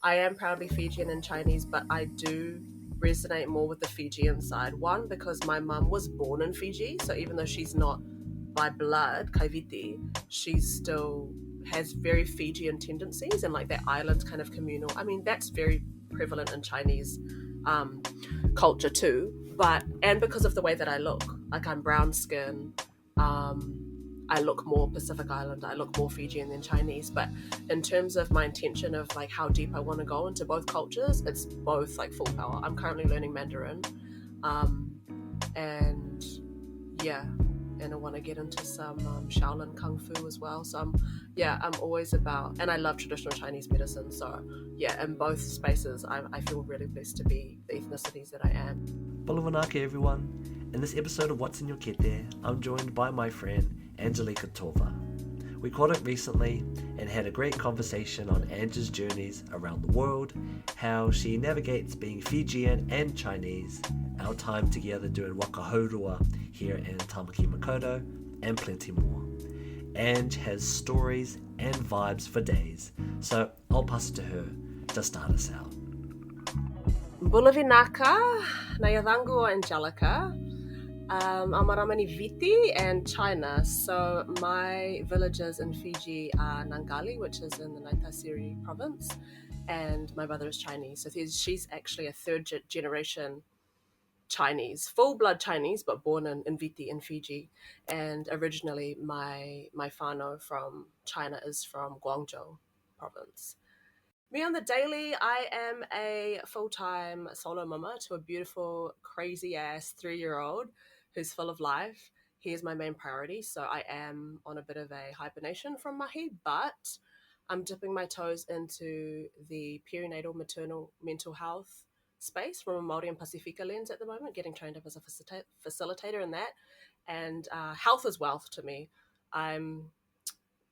I am proudly Fijian and Chinese, but I do resonate more with the Fijian side. One, because my mum was born in Fiji, so even though she's not by blood Kaiviti, she still has very Fijian tendencies and like that island kind of communal. I mean, that's very prevalent in Chinese um, culture too. And because of the way that I look, like I'm brown skin, I look more Pacific Island, I look more Fijian than Chinese. But in terms of my intention of like how deep I want to go into both cultures, it's both like full power. I'm currently learning Mandarin, and yeah, and I want to get into some Shaolin Kung Fu as well. So I'm always about, and I love traditional Chinese medicine. So yeah, in both spaces, I feel really blessed to be the ethnicities that I am. Balawanaka everyone. In this episode of What's in Your Kete, I'm joined by my friend Anjelica Tova. We caught up recently and had a great conversation on Ange's journeys around the world, how she navigates being Fijian and Chinese, our time together doing wakahaurua here in Tamaki Makaurau, and plenty more. Ange has stories and vibes for days, so I'll pass it to her to start us out. Bulavinaka, Nayavangu Anjelica, Amaramani Viti and China. So my villages in Fiji are Nangali, which is in the Naitasiri province, and my mother is Chinese. So she's actually a third generation Chinese, full blood Chinese, but born in Viti in Fiji. And originally my whānau from China is from Guangzhou province. Me on the daily, I am a full-time solo mama to a beautiful, crazy-ass 3-year-old who's full of life. He is my main priority, so I am on a bit of a hibernation from mahi, but I'm dipping my toes into the perinatal maternal mental health space from a Māori and Pasifika lens at the moment, getting trained up as a facilitator in that. And health is wealth to me.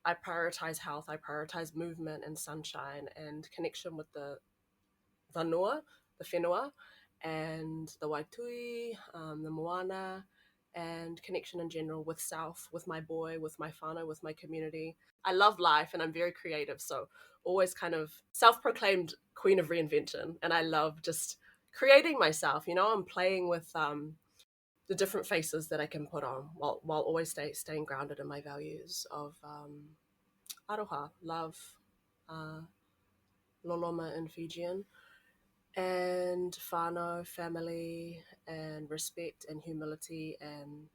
I prioritize health, I prioritize movement and sunshine and connection with the vanua, the whenua, and the waitui, the moana, and connection in general with self, with my boy, with my whānau, with my community. I love life and I'm very creative, so always kind of self-proclaimed queen of reinvention. And I love just creating myself, I'm playing with the different faces that I can put on while always staying grounded in my values of aroha, love, loloma in Fijian, and whānau, family, and respect and humility, and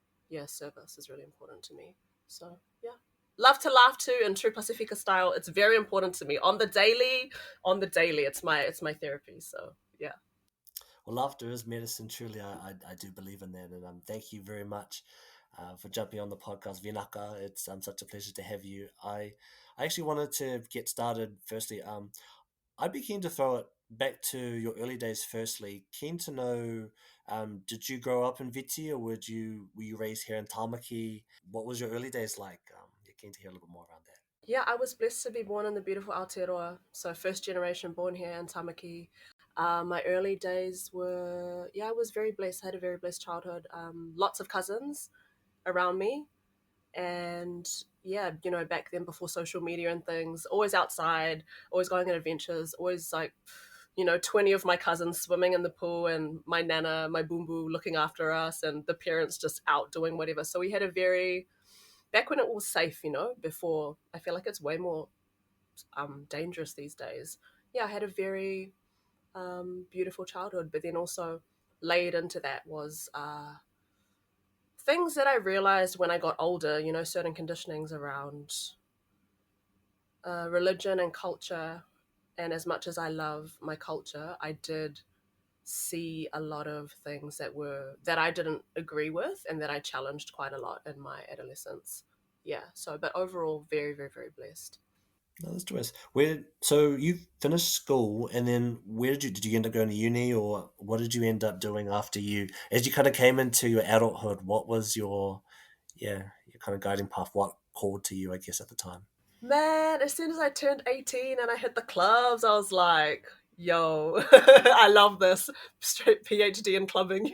service is really important to me. So love to laugh too in true Pasifika style. It's very important to me on the daily. It's my therapy. So yeah. Well, laughter is medicine. Truly, I do believe in that, and thank you very much for jumping on the podcast, Vinaka. It's such a pleasure to have you. I actually wanted to get started. Firstly, I'd be keen to throw it back to your early days. Firstly, keen to know, did you grow up in Viti, or were you raised here in Tamaki? What was your early days like? Keen to hear a little bit more around that. Yeah, I was blessed to be born in the beautiful Aotearoa. So first generation born here in Tamaki. My early days were, I was very blessed. I had a very blessed childhood. Lots of cousins around me. And back then before social media and things, always outside, always going on adventures, always like, 20 of my cousins swimming in the pool and my nana, my boombo looking after us and the parents just out doing whatever. So we had a very, back when it was safe, before, I feel like it's way more dangerous these days. Yeah, I had a very beautiful childhood, but then also laid into that was things that I realized when I got older, certain conditionings around religion and culture. And as much as I love my culture, I did see a lot of things that I didn't agree with and that I challenged quite a lot in my adolescence. Yeah. So, but overall, very, very, very blessed. No, that's joyous. So you finished school, and then where did you end up going to uni, or what did you end up doing after as you kind of came into your adulthood? What was your kind of guiding path? What called to you, I guess, at the time? Man, as soon as I turned 18 and I hit the clubs, I was like, yo, I love this. Straight PhD in clubbing.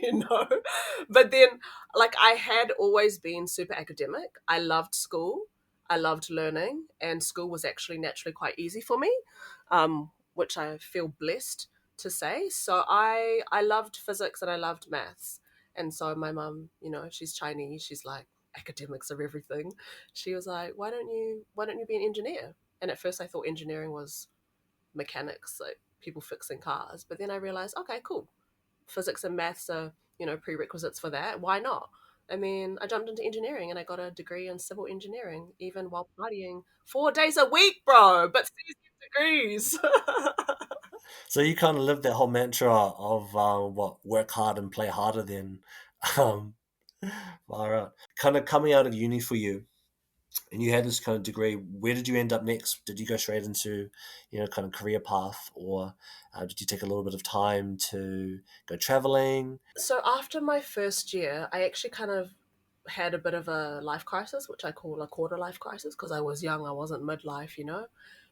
But then, like, I had always been super academic. I loved school. I loved learning, and school was actually naturally quite easy for me. which I feel blessed to say. So I loved physics and I loved maths. And so my mum, she's Chinese, she's like, academics are everything. She was like, why don't you be an engineer? And at first I thought engineering was mechanics, like people fixing cars. But then I realized, okay, cool. Physics and maths are, prerequisites for that. Why not? I mean, I jumped into engineering and I got a degree in civil engineering, even while partying 4 days a week, bro. But degrees. So you kind of live that whole mantra of what work hard and play harder. Then, um, far out. Kind of coming out of uni for you, and you had this kind of degree. Where did you end up next? Did you go straight into, kind of career path, or did you take a little bit of time to go traveling? So after my first year, I actually kind of had a bit of a life crisis, which I call a quarter life crisis, because I was young, I wasn't midlife,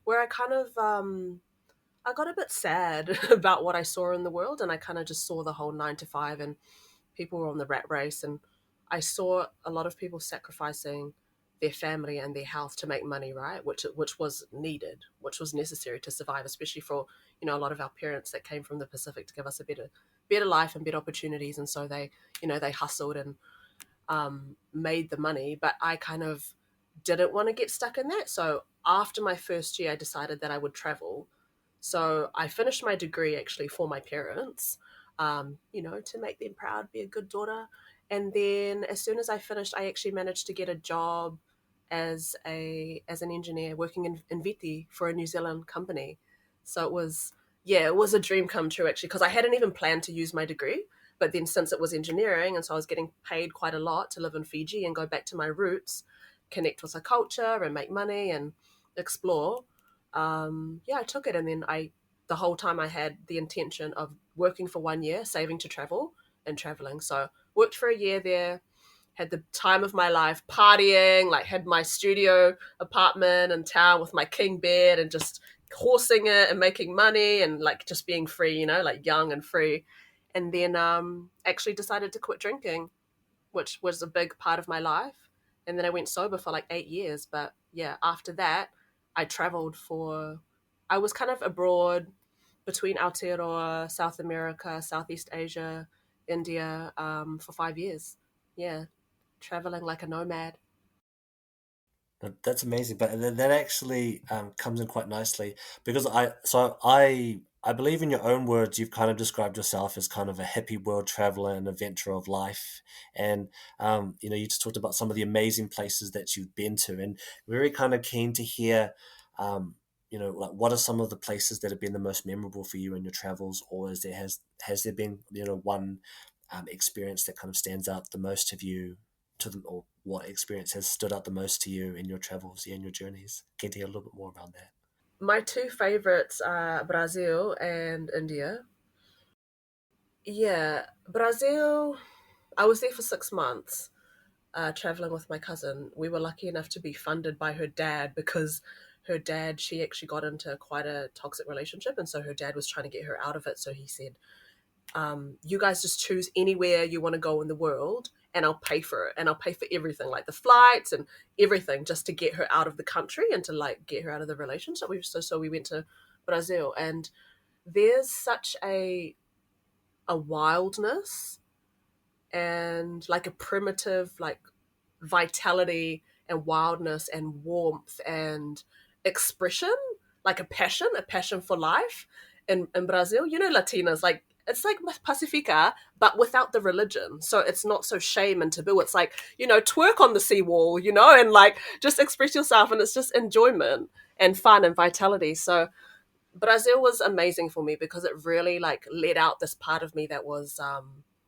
where I kind of I got a bit sad about what I saw in the world, and I kind of just saw the whole 9 to 5, and people were on the rat race, and I saw a lot of people sacrificing their family and their health to make money, right? Which was needed, which was necessary to survive, especially for a lot of our parents that came from the Pacific to give us a better life and better opportunities, and so they hustled and made the money. But I kind of didn't want to get stuck in that. So after my first year, I decided that I would travel. So I finished my degree actually for my parents, to make them proud, be a good daughter. And then as soon as I finished, I actually managed to get a job as an engineer working in Viti for a New Zealand company. So it was a dream come true actually, because I hadn't even planned to use my degree. But then since it was engineering, and so I was getting paid quite a lot to live in Fiji and go back to my roots, connect with the culture and make money and explore. I took it, and then the whole time I had the intention of working for 1 year, saving to travel and traveling. So worked for a year there, had the time of my life, partying, like had my studio apartment in town with my king bed and just horsing it and making money and like just being free, like young and free. And then actually decided to quit drinking, which was a big part of my life. And then I went sober for like 8 years. But yeah, after that, I traveled I was kind of abroad between Aotearoa, South America, Southeast Asia, India, for 5 years. Yeah, traveling like a nomad. That's amazing, but that actually comes in quite nicely because I believe in your own words you've kind of described yourself as kind of a hippie world traveler and adventurer of life, and you just talked about some of the amazing places that you've been to, and we're very kind of keen to hear, like what are some of the places that have been the most memorable for you in your travels, or has there been one experience that kind of stands out the most to you to them, or what experience has stood out the most to you in your travels and your journeys? Can you hear a little bit more around that? My two favorites are Brazil and India. Yeah, Brazil, I was there for 6 months, traveling with my cousin. We were lucky enough to be funded by her dad because her dad, she actually got into quite a toxic relationship. And so her dad was trying to get her out of it. So he said, you guys just choose anywhere you want to go in the world and I'll pay for it. And I'll pay for everything, like the flights and everything, just to get her out of the country and to like get her out of the relationship. So we went to Brazil, and there's such a wildness and like a primitive like vitality and wildness and warmth and expression, like a passion for life in Brazil. Latinas, like it's like Pacifica, but without the religion. So it's not so shame and taboo. It's like, twerk on the seawall, and like just express yourself, and it's just enjoyment and fun and vitality. So Brazil was amazing for me because it really like let out this part of me that was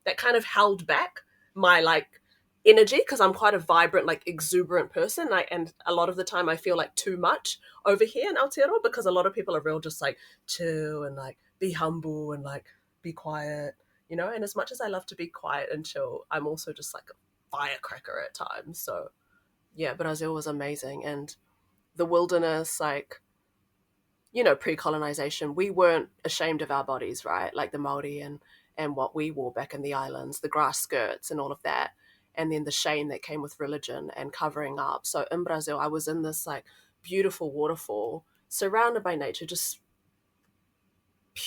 that kind of held back my like energy, because I'm quite a vibrant, like exuberant person. And a lot of the time I feel like too much over here in Aotearoa, because a lot of people are real just like chill and like be humble and like be quiet, and as much as I love to be quiet and chill, I'm also just like a firecracker at times. So yeah, Brazil was amazing. And the wilderness, like, pre-colonization, we weren't ashamed of our bodies, right? Like the Maori and what we wore back in the islands, the grass skirts and all of that. And then the shame that came with religion and covering up. So in Brazil, I was in this like beautiful waterfall surrounded by nature, just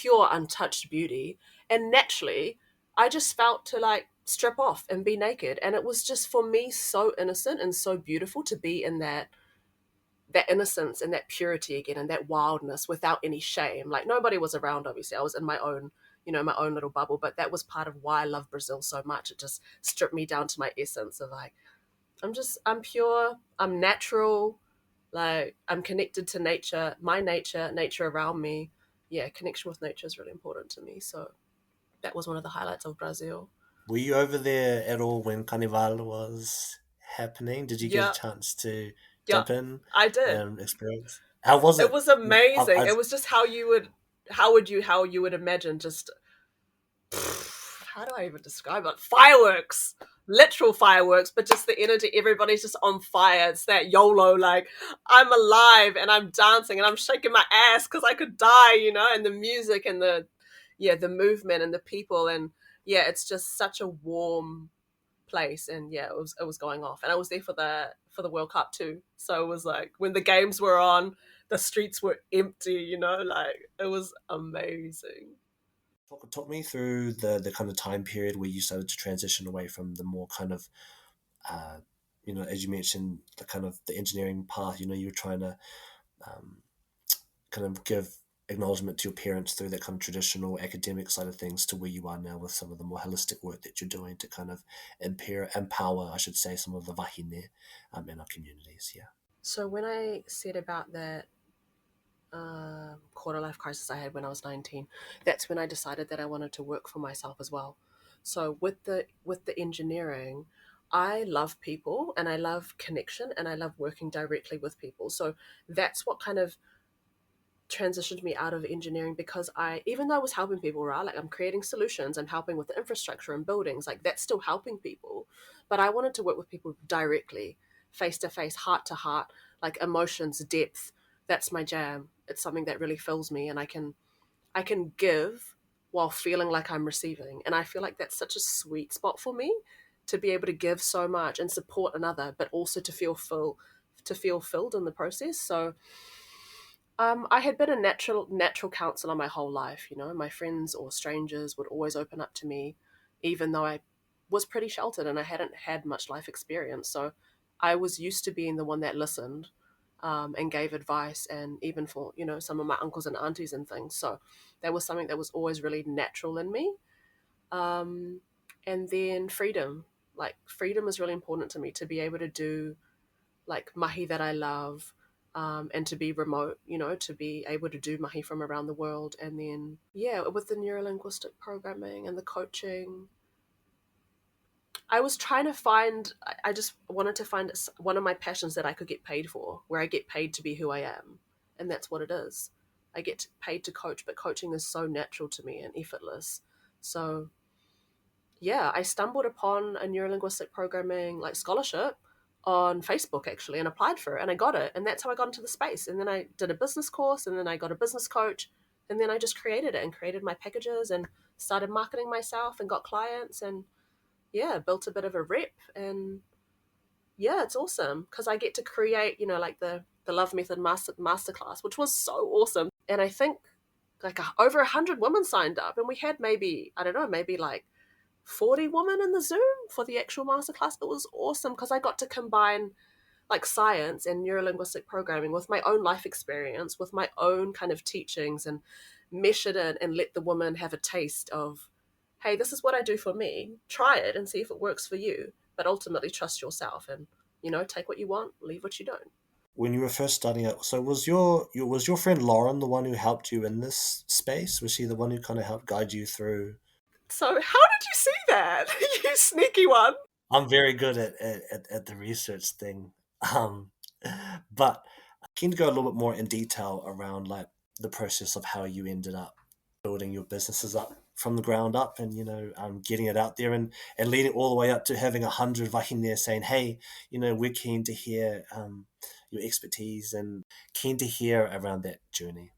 pure untouched beauty, and naturally I just felt to like strip off and be naked, and it was just for me so innocent and so beautiful to be in that innocence and that purity again and that wildness without any shame. Like nobody was around, obviously. I was in my own, my own little bubble, but that was part of why I love Brazil so much. It just stripped me down to my essence of like, I'm pure, I'm natural, like I'm connected to nature, my nature around me. Yeah, connection with nature is really important to me. So that was one of the highlights of Brazil. Were you over there at all when Carnival was happening? Did you get a Yeah, chance to yeah, jump in I did. and experience? How was It it? was amazing. I It was just how you would imagine just how do I even describe it? Fireworks, literal fireworks, but just the energy. Everybody's just on fire. It's that YOLO, like I'm alive and I'm dancing and I'm shaking my ass because I could die, and the music and the movement and the people and yeah, it's just such a warm place and yeah, it was going off and I was there for the World Cup too. So it was like when the games were on, the streets were empty, like it was amazing. talk me through the kind of time period where you started to transition away from the more kind of uh, as you mentioned, the kind of the engineering path. You were trying to um, kind of give acknowledgement to your parents through that kind of traditional academic side of things to where you are now with some of the more holistic work that you're doing to kind of empower, I should say, some of the wahine in our communities. Yeah. So when I said about that quarter life crisis I had when I was 19, that's when I decided that I wanted to work for myself as well. So with the engineering, I love people and I love connection and I love working directly with people. So that's what kind of transitioned me out of engineering because even though I was helping people, right? Like I'm creating solutions, I'm helping with the infrastructure and buildings, like that's still helping people. But I wanted to work with people directly, face to face, heart to heart, like emotions, depth. That's my jam. It's something that really fills me and I can give while feeling like I'm receiving. And I feel like that's such a sweet spot for me to be able to give so much and support another, but also to feel filled in the process. So I had been a natural counselor my whole life. My friends or strangers would always open up to me, even though I was pretty sheltered and I hadn't had much life experience. So I was used to being the one that listened and gave advice, and even for some of my uncles and aunties and things. So that was something that was always really natural in me. Um, and then freedom, like freedom is really important to me to be able to do like mahi that I love, and to be remote, to be able to do mahi from around the world. And then, yeah, with the neurolinguistic programming and the coaching, I was trying to find, I just wanted to find one of my passions that I could get paid for, where I get paid to be who I am. And that's what it is. I get paid to coach, but coaching is so natural to me and effortless. So yeah, I stumbled upon a neurolinguistic programming like scholarship on Facebook actually and applied for it and I got it and that's how I got into the space. And then I did a business course and then I got a business coach and then I just created it and created my packages and started marketing myself and got clients and yeah, built a bit of a rep and yeah, it's awesome because I get to create, like the Love Method masterclass, which was so awesome. And I think like over 100 women signed up and we had maybe, I don't know, maybe like 40 women in the Zoom for the actual masterclass. It was awesome because I got to combine like science and neurolinguistic programming with my own life experience, with my own kind of teachings and mesh it in and let the woman have a taste of, hey, this is what I do for me. Try it and see if it works for you. But ultimately trust yourself and, take what you want, leave what you don't. When you were first starting out, so was your friend Lauren the one who helped you in this space? Was she the one who kind of helped guide you through? So how did you see that? You sneaky one. I'm very good at the research thing. Um, but keen to go a little bit more in detail around like the process of how you ended up building your businesses up from the ground up and getting it out there and leading all the way up to having 100 Viking there saying, hey, we're keen to hear your expertise and keen to hear around that journey.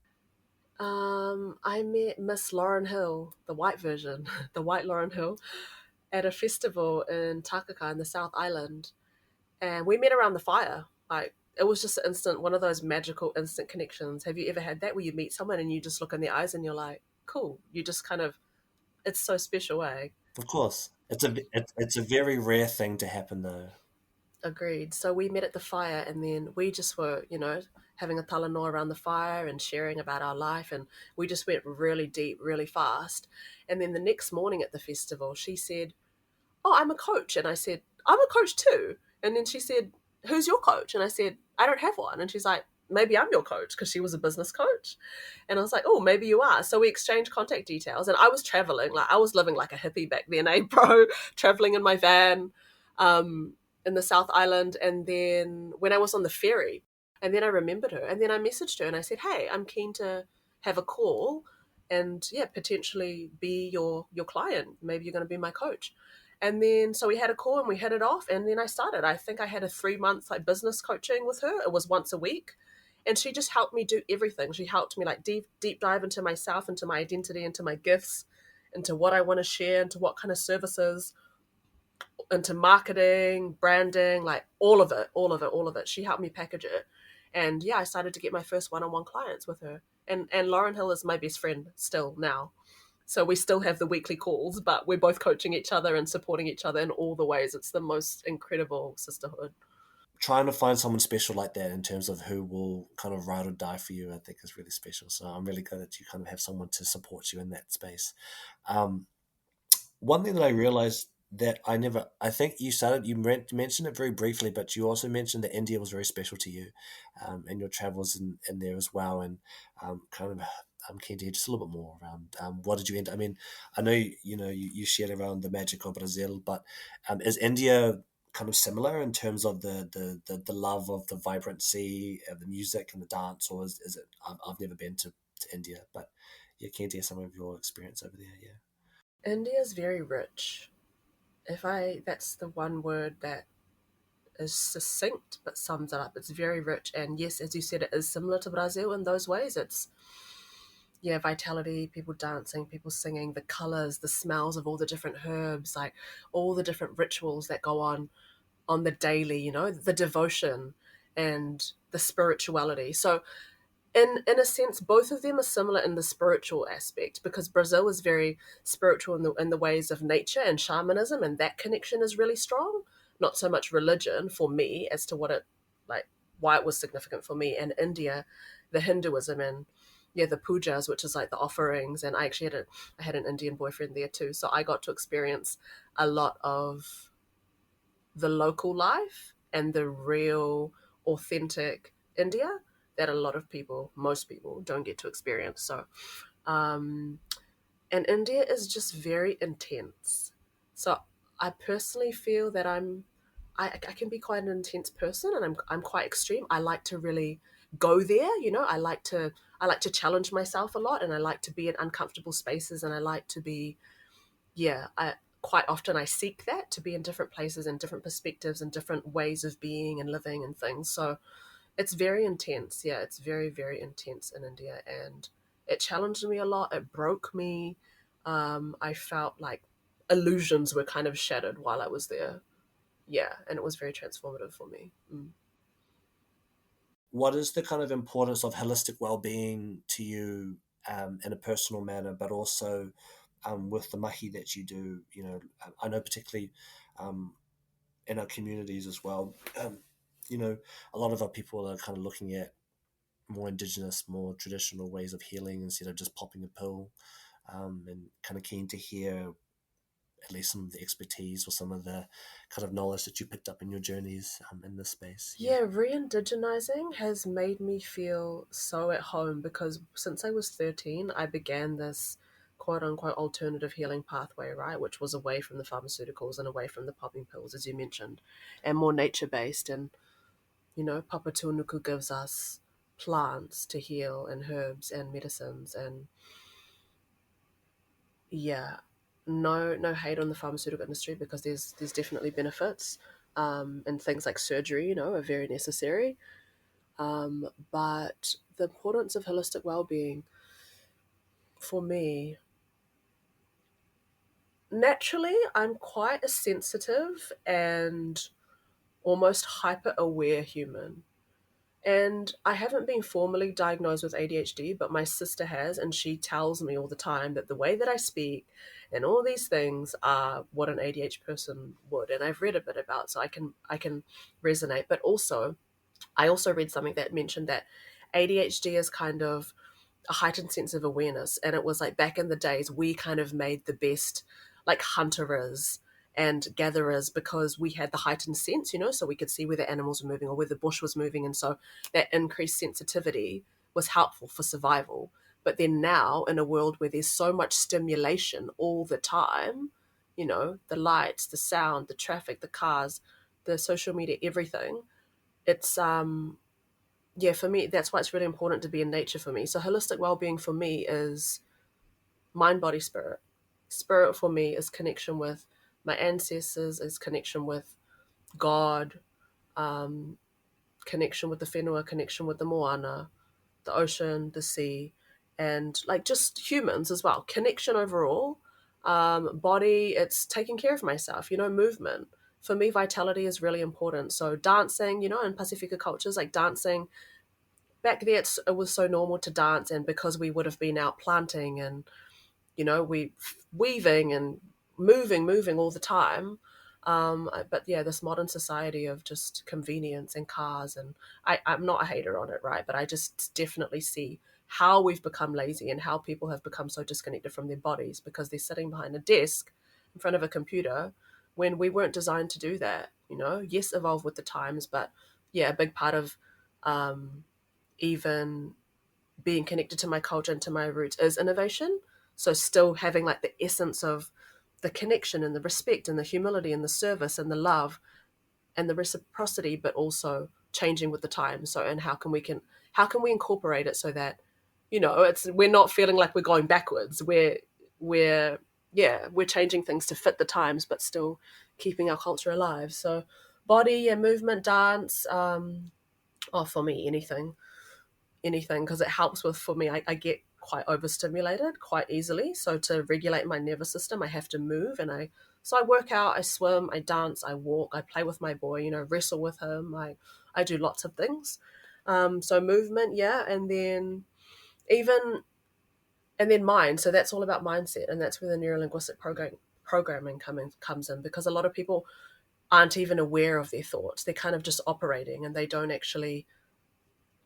I met Miss Lauren Hill, the white version, the white Lauren Hill, at a festival in Takaka in the South Island. And we met around the fire. Like, it was just one of those magical instant connections. Have you ever had that where you meet someone and you just look in their eyes and you're like, cool. You just kind of, it's so special, eh? Of course, it's a very rare thing to happen though. Agreed. So we met at the fire, and then we just were, having a talanoa around the fire and sharing about our life. And we just went really deep, really fast. And then the next morning at the festival, she said, "Oh, I'm a coach." And I said, "I'm a coach too." And then she said, "Who's your coach?" And I said, "I don't have one." And she's like, "Maybe I'm your coach," because she was a business coach. And I was like, "Oh, maybe you are." So we exchanged contact details. And I was traveling, like I was living like a hippie back then, eh, bro? Traveling in my van in the South Island. And then when I was on the ferry, and then I remembered her. And then I messaged her and I said, "Hey, I'm keen to have a call and yeah, potentially be your client. Maybe you're going to be my coach." And then so we had a call and we hit it off, and then I started. I think I had a 3 month like business coaching with her. It was once a week, and she just helped me do everything. She helped me like deep dive into myself, into my identity, into my gifts, into what I want to share, into what kind of services, into marketing, branding, like all of it, all of it, all of it. She helped me package it. And yeah, I started to get my first one-on-one clients with her. And Lauren Hill is my best friend still now. So we still have the weekly calls, but we're both coaching each other and supporting each other in all the ways. It's the most incredible sisterhood. Trying to find someone special like that in terms of who will kind of ride or die for you, I think is really special. So I'm really glad that you kind of have someone to support you in that space. Um, One thing that I realized that I think you mentioned it very briefly, but you also mentioned that India was very special to you, and your travels in there as well. And kind of, I'm keen to hear just a little bit more around what did you end. I mean, I know you shared around the magic of Brazil, but is India kind of similar in terms of the love of the vibrancy of the music and the dance, or is it? I've never been to India, but yeah, keen to hear some of your experience over there. Yeah. India's very rich. If I, that's the one word that is succinct but sums it up. It's very rich. And yes, as you said, it is similar to Brazil in those ways. It's, yeah, vitality, people dancing, people singing, the colors, the smells of all the different herbs, like all the different rituals that go on the daily, the devotion and the spirituality. So in a sense, both of them are similar in the spiritual aspect, because Brazil is very spiritual in the ways of nature and shamanism, and that connection is really strong. Not so much religion for me as to what it, like, why it was significant for me. And India, the Hinduism and yeah, the pujas, which is like the offerings. And I had an Indian boyfriend there too, so I got to experience a lot of the local life and the real authentic India that a lot of people, most people, don't get to experience. So, um, and India is just very intense. So I personally feel that I can be quite an intense person, and I'm quite extreme. I like to really go there, I like to challenge myself a lot, and I like to be in uncomfortable spaces, and I like to be, yeah, I quite often I seek that, to be in different places and different perspectives and different ways of being and living and things. So it's very intense. Yeah, it's very, very intense in India. And it challenged me a lot. It broke me. I felt like illusions were kind of shattered while I was there. Yeah, and it was very transformative for me. What is the kind of importance of holistic well-being to you, in a personal manner, but also with the mahi that you do? I know particularly um, in our communities as well. You know, a lot of our people are kind of looking at more indigenous, more traditional ways of healing instead of just popping a pill, and kind of keen to hear at least some of the expertise or some of the kind of knowledge that you picked up in your journeys in this space. Yeah. Yeah, re-indigenizing has made me feel so at home, because since I was 13, I began this quote unquote alternative healing pathway, right? Which was away from the pharmaceuticals and away from the popping pills, as you mentioned, and more nature based. And, Papa Tuanuku gives us plants to heal and herbs and medicines. And yeah, no hate on the pharmaceutical industry, because there's definitely benefits. And things like surgery, are very necessary. But the importance of holistic well-being for me, naturally, I'm quite a sensitive and almost hyper aware human. And I haven't been formally diagnosed with ADHD, but my sister has, and she tells me all the time that the way that I speak and all these things are what an ADHD person would. And I've read a bit about, so I can resonate. But also, I also read something that mentioned that ADHD is kind of a heightened sense of awareness. And it was like back in the days, we kind of made the best like hunterers and gatherers because we had the heightened sense, so we could see where the animals were moving or where the bush was moving. And so that increased sensitivity was helpful for survival. But then now, in a world where there's so much stimulation all the time, the lights, the sound, the traffic, the cars, the social media, everything, it's yeah, for me, that's why it's really important to be in nature for me. So holistic well-being for me is mind, body, spirit. Spirit for me is connection with my ancestors, is connection with God, um, connection with the whenua, connection with the moana, the ocean, the sea, and like just humans as well. Connection overall. Body, it's taking care of myself, movement. For me, vitality is really important. So dancing, in Pacifica cultures, like dancing, back there it was so normal to dance, and because we would have been out planting and we weaving and moving all the time. But yeah, this modern society of just convenience and cars, and I'm not a hater on it, right? But I just definitely see how we've become lazy and how people have become so disconnected from their bodies because they're sitting behind a desk in front of a computer when we weren't designed to do that. Yes, evolve with the times, but yeah, a big part of um, even being connected to my culture and to my roots is innovation. So still having like the essence of the connection and the respect and the humility and the service and the love and the reciprocity, but also changing with the times. So and how can we incorporate it so that it's we're not feeling like we're going backwards. We're yeah, we're changing things to fit the times, but still keeping our culture alive. So body and movement, dance, for me, anything because it helps with, for me, I get quite overstimulated quite easily. So to regulate my nervous system, I have to move, and I work out, I swim, I dance, I walk, I play with my boy, wrestle with him. I do lots of things. So movement, yeah, even and then mind. So that's all about mindset, and that's where the neurolinguistic programming comes in, because a lot of people aren't even aware of their thoughts. They're kind of just operating, and they don't actually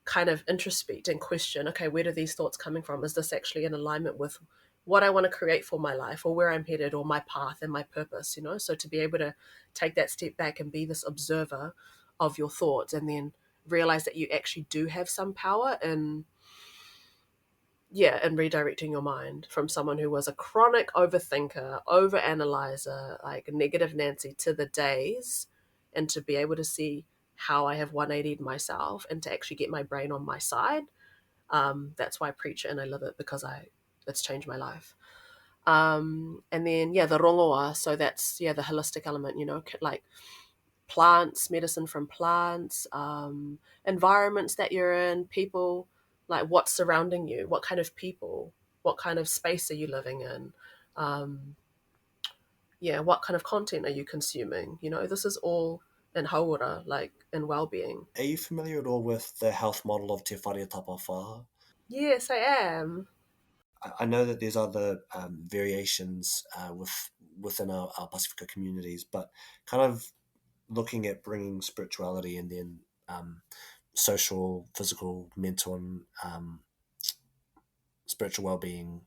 kind of introspect and question, okay, where are these thoughts coming from? Is this actually in alignment with what I want to create for my life or where I'm headed or my path and my purpose, So to be able to take that step back and be this observer of your thoughts, and then realize that you actually do have some power in, yeah, and redirecting your mind from someone who was a chronic overthinker, overanalyzer, like negative Nancy to the days, and to be able to see how I have 180'd myself and to actually get my brain on my side. That's why I preach it and I live it, because it's changed my life. And then yeah, the rongoa. So that's, yeah, the holistic element. Like plants, medicine from plants, environments that you're in, people, like what's surrounding you, what kind of people, what kind of space are you living in, um, yeah, what kind of content are you consuming? This is all in haura, like in well-being. Are you familiar at all with the health model of Te Whare Tapawha? Yes, I am. I know that there's other variations within our Pacifica communities, but kind of looking at bringing spirituality and then social, physical, mental, and spiritual well-being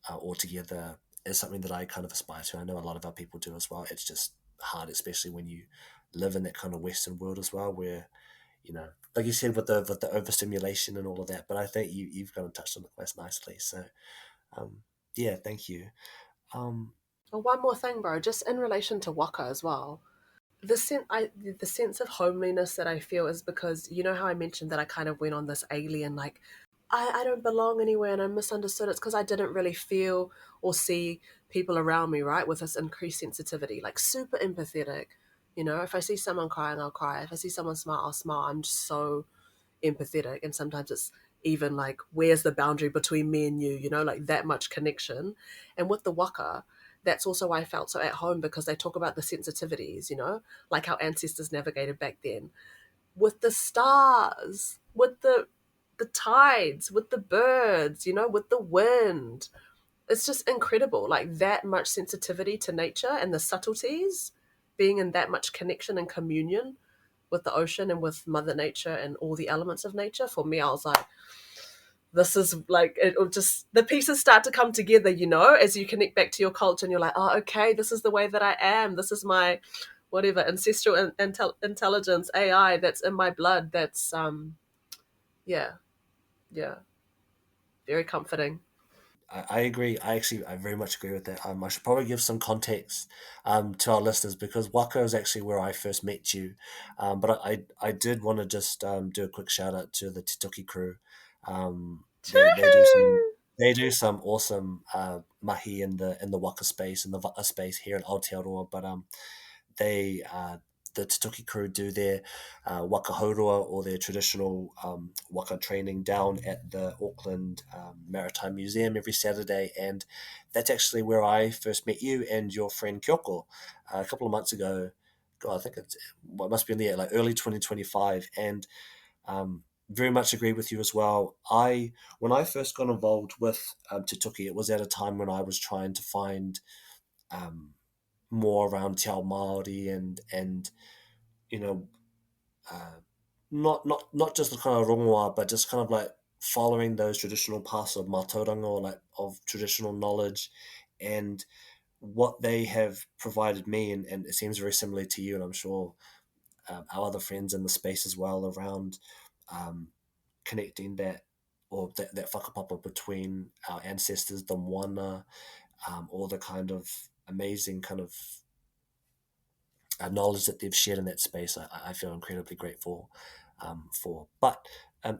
all together is something that I kind of aspire to. I know a lot of our people do as well. It's just hard, especially when you live in that kind of Western world as well, where like you said, with the overstimulation and all of that. But I think you've kind of touched on it quite nicely. So um, yeah, thank you. Um, Oh, one more thing, bro, just in relation to waka as well. The sense of homeliness that I feel is because, how I mentioned that I kind of went on this alien, like I don't belong anywhere and I'm misunderstood. It's because I didn't really feel or see people around me, right, with this increased sensitivity, like super empathetic. If I see someone crying, I'll cry. If I see someone smile, I'll smile. I'm just so empathetic, and sometimes it's even like, where's the boundary between me and you, like that much connection. And with the waka, that's also why I felt so at home, because they talk about the sensitivities, like our ancestors navigated back then with the stars. with the tides, with the birds, with the wind. It's just incredible. Like that much sensitivity to nature and the subtleties, being in that much connection and communion with the ocean and with Mother Nature and all the elements of nature. For me, I was like, this is like, it'll just, the pieces start to come together, as you connect back to your culture and you're like, oh, okay, this is the way that I am. This is my whatever ancestral intelligence, AI that's in my blood. That's, yeah, yeah, very comforting. I agree. I very much agree with that. I should probably give some context to our listeners because Waka is actually where I first met you. But I did want to just do a quick shout out to the Titoki crew. They do some awesome mahi in the Waka space in the Waka space here in Aotearoa. But they the Titoki crew do their waka haurua or their traditional waka training down at the Auckland Maritime Museum every Saturday, and that's actually where I first met you and your friend Kyoko a couple of months ago. God, I think it must be in the like early 2025, and very much agree with you as well. When I first got involved with Tituki, it was at a time when I was trying to find um, more around Te Ao Māori and you know uh, not just the kind of rongoa, but just kind of like following those traditional paths of mātauranga or like of traditional knowledge and what they have provided me, and it seems very similar to you, and I'm sure our other friends in the space as well around um, connecting that whakapapa between our ancestors, the moana, all the kind of amazing kind of knowledge that they've shared in that space. I feel incredibly grateful for. But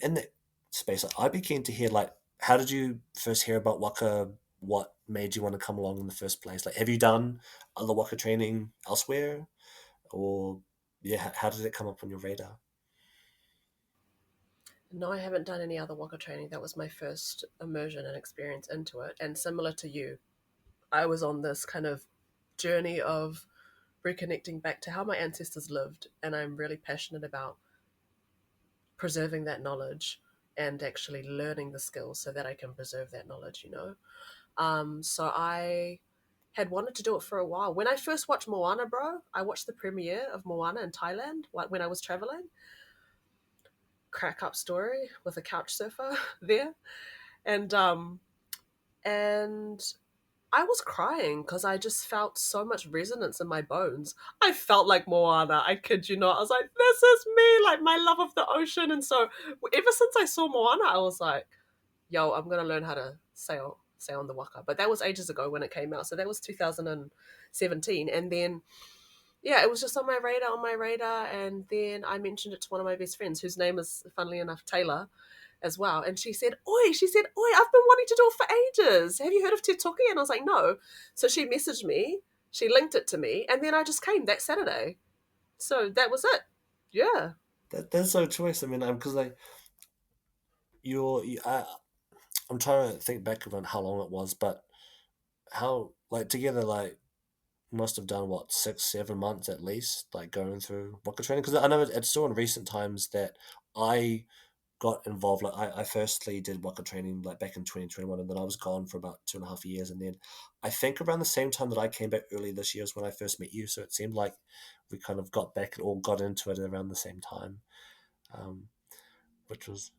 in that space, I'd be keen to hear like, how did you first hear about Waka? What made you want to come along in the first place? Like, have you done other Waka training elsewhere, or yeah, how did it come up on your radar? No, I haven't done any other waka training. That was my first immersion and experience into it. And similar to you, I was on this kind of journey of reconnecting back to how my ancestors lived. And I'm really passionate about preserving that knowledge and actually learning the skills so that I can preserve that knowledge. So I had wanted to do it for a while. When I first watched Moana, bro, I watched the premiere of Moana in Thailand, like when I was traveling. Crack up story with a couch surfer there. And I was crying because I just felt so much resonance in my bones. I felt like Moana. I kid you not. I was like, this is me, like my love of the ocean. And so, ever since I saw Moana, I was like, yo, I'm gonna learn how to sail on the waka. But that was ages ago when it came out. So that was 2017, and then yeah, it was just on my radar, and then I mentioned it to one of my best friends, whose name is, funnily enough, Taylor as well. And she said, Oi, I've been wanting to do it for ages. Have you heard of Te Toki? And I was like, no. So she messaged me, she linked it to me, and then I just came that Saturday. So that was it. Yeah. That's so choice. I mean, because like I'm trying to think back about how long it was, but how like together like must have done what 6 7 months at least like going through Waka training because I know it's still in recent times that I got involved like I firstly did Waka training like back in 2021 and then I was gone for about 2.5 years and then I think around the same time that I came back early this year is when I first met you so it seemed like we kind of got back and all got into it around the same time um, which was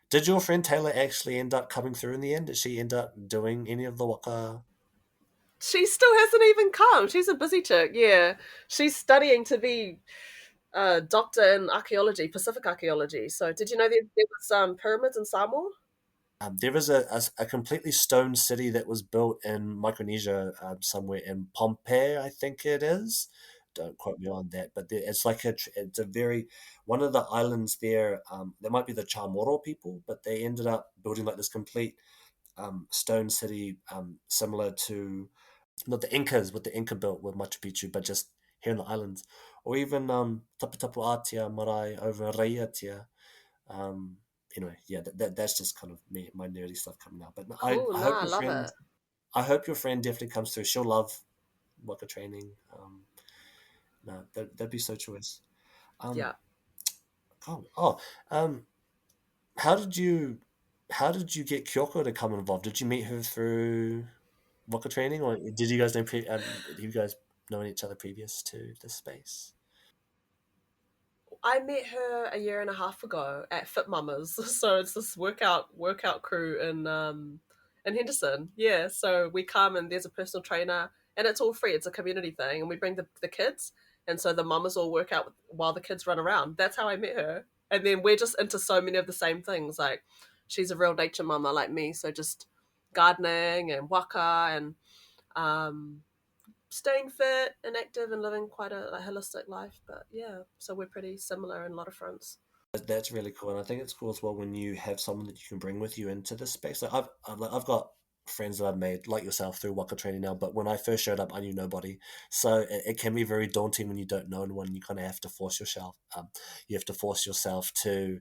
did your friend Taylor actually end up coming through in the end did she end up doing any of the Waka She still hasn't even come. She's a busy chick. Yeah. She's studying to be a doctor in archaeology, Pacific archaeology. So did you know there was pyramids in Samoa? There is a completely stone city that was built in Micronesia, somewhere in Pompeii, I think it is. Don't quote me on that, but it's like it's a very one of the islands there. There might be the Chamorro people, but they ended up building like this complete stone city, similar to not the Incas, what the Inca built with Machu Picchu, but just here in the islands, or even Taputapu Atia Marae over Raiatia. Um, anyway, yeah, that's just kind of me, my nerdy stuff coming out. But no, Cool. I Nah, hope I your love friend, it. I hope your friend definitely comes through. She'll love Waka training. No, that'd be so choice. Um, Yeah. oh, um, how did you how did you get Kyoko to come involved? Did you meet her through Waka training, or did you guys know did you guys known each other previous to this space? I met her a year and a half ago at Fit Mamas. So it's this workout crew in Henderson. Yeah. So we come and there's a personal trainer and it's all free. It's a community thing. And we bring the kids. And so the mamas all work out while the kids run around. That's how I met her. And then we're just into so many of the same things. Like she's a real nature mama like me. So just gardening and waka and um staying fit and active and living quite a like, holistic life. But yeah, so we're pretty similar in a lot of fronts. That's really cool, and I think it's cool as well when you have someone that you can bring with you into this space. I've got friends that I've made like yourself through Waka training now, but when I first showed up, I knew nobody, so it can be very daunting when you don't know anyone. You kind of have to force yourself. You have to force yourself to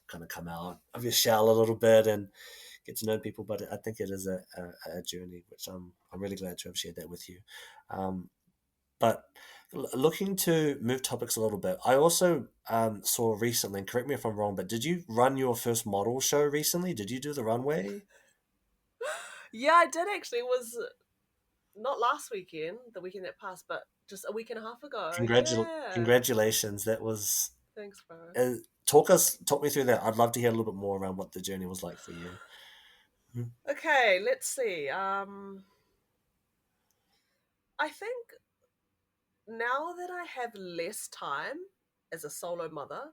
kind of come out of your shell a little bit and get to know people. But I think it is a journey, which I'm really glad to have shared that with you. But looking to move topics a little bit, I also saw recently, and correct me if I'm wrong, but did you run your first model show recently? Did you do the runway? Yeah, I did actually. It was not last weekend, the weekend that passed, but just a week and a half ago. Yeah. Congratulations. That was Thanks, bro. uh, talk me through that. I'd love to hear a little bit more around what the journey was like for you. Okay, let's see. I think now that I have less time as a solo mother,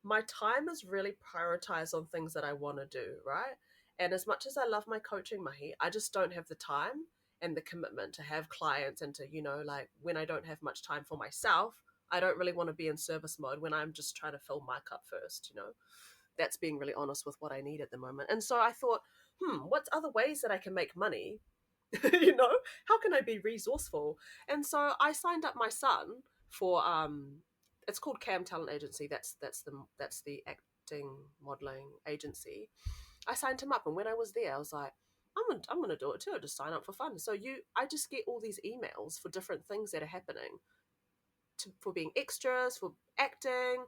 my time is really prioritized on things that I want to do, right? And as much as I love my coaching, Mahi, I just don't have the time and the commitment to have clients and to, like when I don't have much time for myself, I don't really want to be in service mode when I'm just trying to fill my cup first. That's being really honest with what I need at the moment. And so I thought, what's other ways that I can make money? you know how can I be resourceful? And so I signed up my son for it's called Cam Talent Agency. That's the acting modeling agency. I signed him up, and when I was there I was like, I'm gonna do it too. I just sign up for fun. So I just get all these emails for different things that are happening, for being extras, for acting,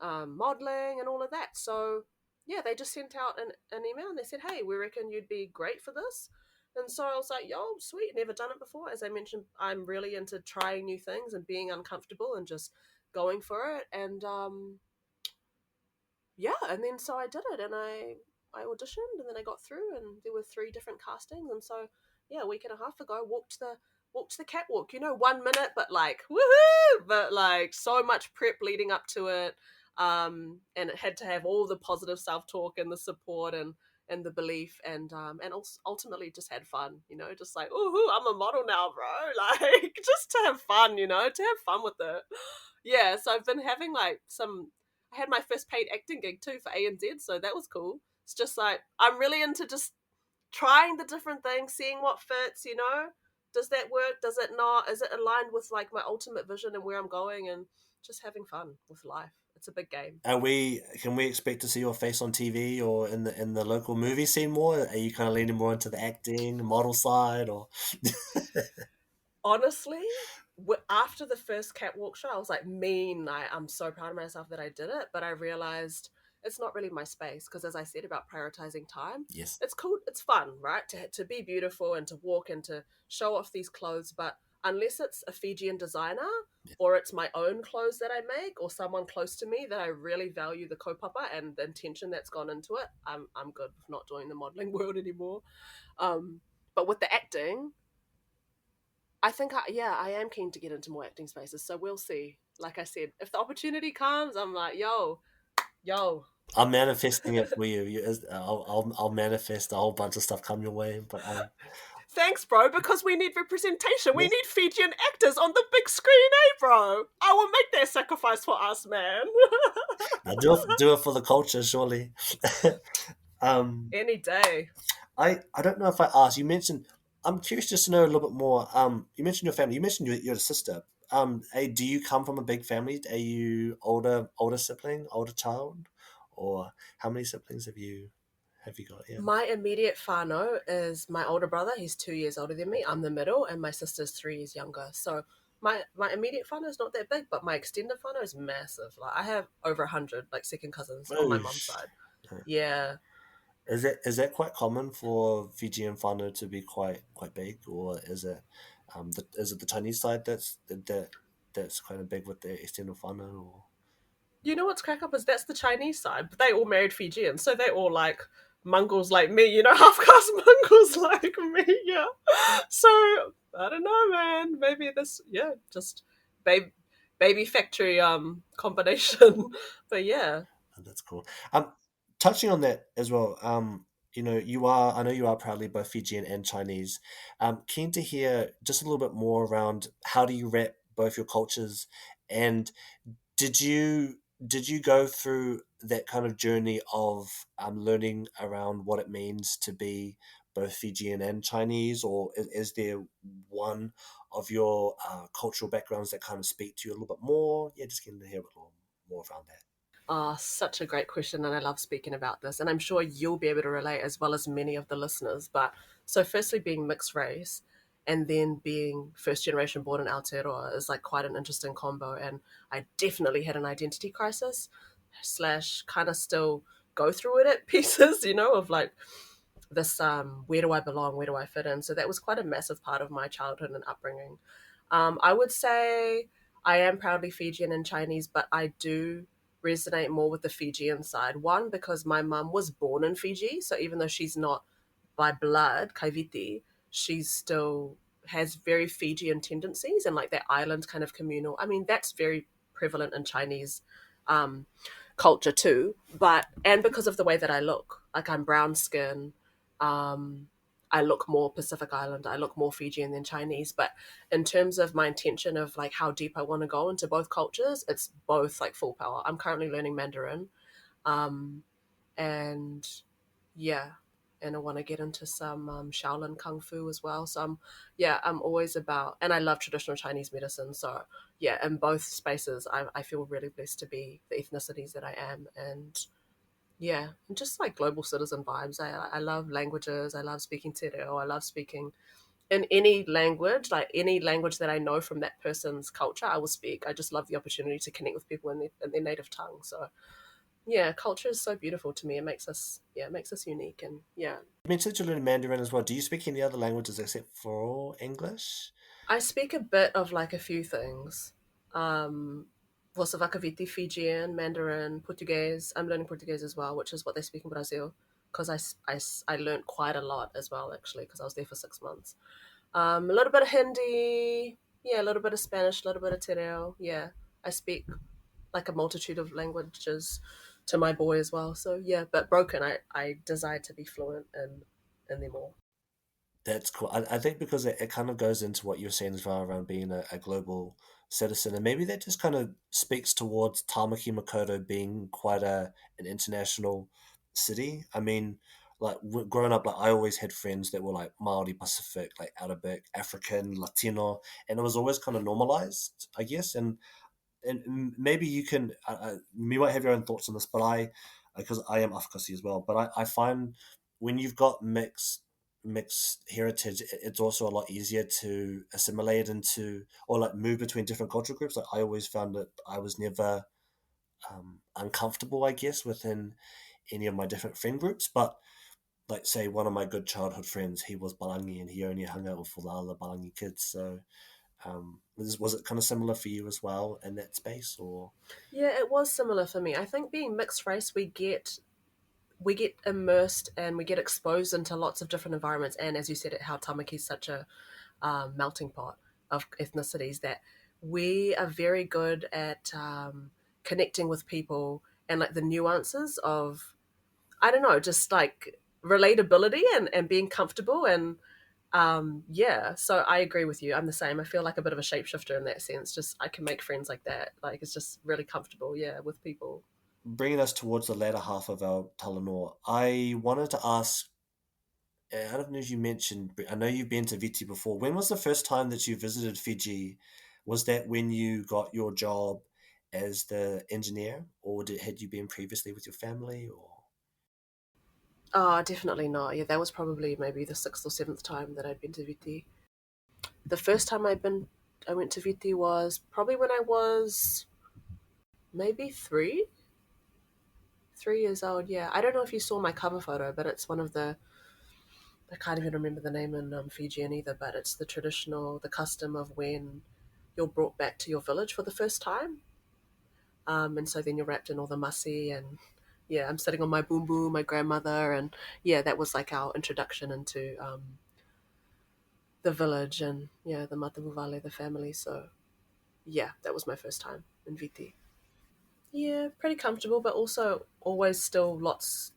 modeling, and all of that. So yeah, they just sent out an email and they said, "Hey, we reckon you'd be great for this." And so I was like, "Yo, sweet! Never done it before." As I mentioned, I'm really into trying new things and being uncomfortable and just going for it. And yeah, and then so I did it, and I auditioned, and then I got through, and there were 3 different castings, and so yeah, a week and a half ago, walked the catwalk. 1 minute, but like woohoo! But like so much prep leading up to it, and it had to have all the positive self talk and the support and the belief, and ultimately just had fun. Just like ooh, I'm a model now, bro. Like just to have fun, to have fun with it. Yeah, so I've been having like some. I had my first paid acting gig too for ANZ, so that was cool. It's just like I'm really into just trying the different things, seeing what fits. Does that work? Does it not? Is it aligned with like my ultimate vision and where I'm going, and just having fun with life? It's a big game. Can we expect to see your face on TV or in the local movie scene more? Are you kind of leaning more into the acting, model side, or? Honestly, after the first catwalk show, I was like, I'm so proud of myself that I did it. But I realized it's not really my space because, as I said about prioritizing time, Yes. it's cool, it's fun, right? To be beautiful and to walk and to show off these clothes. But unless it's a Fijian designer Yeah. or it's my own clothes that I make or someone close to me that I really value the kaupapa and the intention that's gone into it, I'm good with not doing the modeling world anymore. But with the acting, I think, I am keen to get into more acting spaces. So we'll see. Like I said, if the opportunity comes, I'm like, yo. I'm manifesting it for you. I'll manifest a whole bunch of stuff come your way. But Thanks, bro, because we need representation. We yes, need Fijian actors on the big screen, bro? I will make that sacrifice for us, man. I do it for the culture, surely. um, Any day. I don't know if I asked. You mentioned. I'm curious just to know a little bit more. You mentioned your family. You mentioned your sister. Hey, do you come from a big family? Are you older sibling, older child, or how many siblings have you got? Yeah. My immediate whānau is my older brother. He's 2 years older than me. I'm the middle, and my sister's 3 years younger. So my immediate whānau is not that big, but my extended whānau is massive. Like I have over 100 like second cousins on my mom's Whoosh. side. Yeah. Is that quite common for Fijian whānau to be quite big, or is it the Chinese side that's kind of big with the external whānau? Or You know what's crack up is that's the Chinese side, but they all married Fijians, so they all like Mongols like me, half caste Mongols like me, yeah. So I don't know, man. Maybe this, yeah, just baby baby factory combination, but yeah. that's cool. Touching on that as well. I know you are proudly both Fijian and Chinese. Keen to hear just a little bit more around how do you wrap both your cultures, and did you did you go through that kind of journey of learning around what it means to be both Fijian and Chinese, or is there one of your cultural backgrounds that kind of speak to you a little bit more? Yeah, just keen to hear a little more around that. Such a great question, and I love speaking about this. And I'm sure you'll be able to relate as well as many of the listeners. But so, firstly, being mixed race and then being first generation born in Aotearoa is like quite an interesting combo. And I definitely had an identity crisis, slash, kind of still go through it at pieces, of like this where do I belong, where do I fit in. So that was quite a massive part of my childhood and upbringing. I would say I am proudly Fijian and Chinese, but I do resonate more with the Fijian side. One, because my mum was born in Fiji, so even though she's not by blood Kaiviti, she still has very Fijian tendencies and like that island kind of communal. I mean, that's very prevalent in Chinese um, culture too. But and because of the way that I look, like I'm brown skin, um, I look more Pacific Island, I look more Fijian than Chinese. But in terms of my intention of like how deep I want to go into both cultures, it's both like full power. I'm currently learning Mandarin, um, and yeah, and I want to get into some Shaolin Kung Fu as well. So I'm always about, and I love traditional Chinese medicine. So yeah, in both spaces, I feel really blessed to be the ethnicities that I am, and yeah, and just like global citizen vibes. I love languages. I love speaking te reo. I love speaking in any language, like any language that I know from that person's culture, I will speak. I just love the opportunity to connect with people in their native tongue. So yeah, culture is so beautiful to me. It makes us unique, and yeah, You mentioned you learn Mandarin as well. Do you speak any other languages except for English? I speak a bit of like a few things. Um, Vosavakaviti, Fijian, Mandarin, Portuguese. I'm learning Portuguese as well, which is what they speak in Brazil. Because I learned quite a lot as well, actually, because I was there for 6 months. A little bit of Hindi, yeah, a little bit of Spanish, a little bit of te reo. Yeah, I speak like a multitude of languages to my boy as well. So yeah, but broken. I desire to be fluent in them all. That's cool. I think because it kind of goes into what you're saying as well around being a global citizen, and maybe that just kind of speaks towards Tamaki Makaurau being quite an international city. I mean, like growing up, like I always had friends that were like Maori, Pacific, like Arabic, African, Latino, and it was always kind of normalized, I guess. And maybe you can you might have your own thoughts on this, but I because I am Afghani as well, but I find when you've got mixed heritage, it's also a lot easier to assimilate into or like move between different cultural groups. Like I always found that I was never uncomfortable, I guess, within any of my different friend groups, but like say one of my good childhood friends, he was Balangi and he only hung out with all the other Balangi kids. So was it kind of similar for you as well in that space, or Yeah, it was similar for me. I think being mixed race, we get immersed and we get exposed into lots of different environments. And as you said, how Tamaki is such a melting pot of ethnicities that we are very good at connecting with people and like the nuances of I don't know, just like relatability and being comfortable and yeah, so I agree with you. I'm the same. I feel like a bit of a shapeshifter in that sense. Just I can make friends like that. Like it's just really comfortable, yeah, with people. bringing us towards the latter half of our Talanoa, I wanted to ask. I don't know if you mentioned, but I know you've been to Viti before. When was the first time that you visited Fiji? Was that when you got your job as the engineer, or had you been previously with your family? Or Oh, definitely not. Yeah, that was probably maybe the sixth or seventh time that I'd been to Viti. The first time I went to Viti was probably when I was maybe 3 years old. Yeah, I don't know if you saw my cover photo, but it's one of the, I can't even remember the name in Fijian either, but it's the traditional, the custom of when you're brought back to your village for the first time. And so then you're wrapped in all the masi, and yeah, I'm sitting on my boombo, my grandmother, and yeah, that was like our introduction into the village and yeah, the Matavuvale, the family. So yeah, that was my first time in Viti. Yeah, pretty comfortable, but also always still lots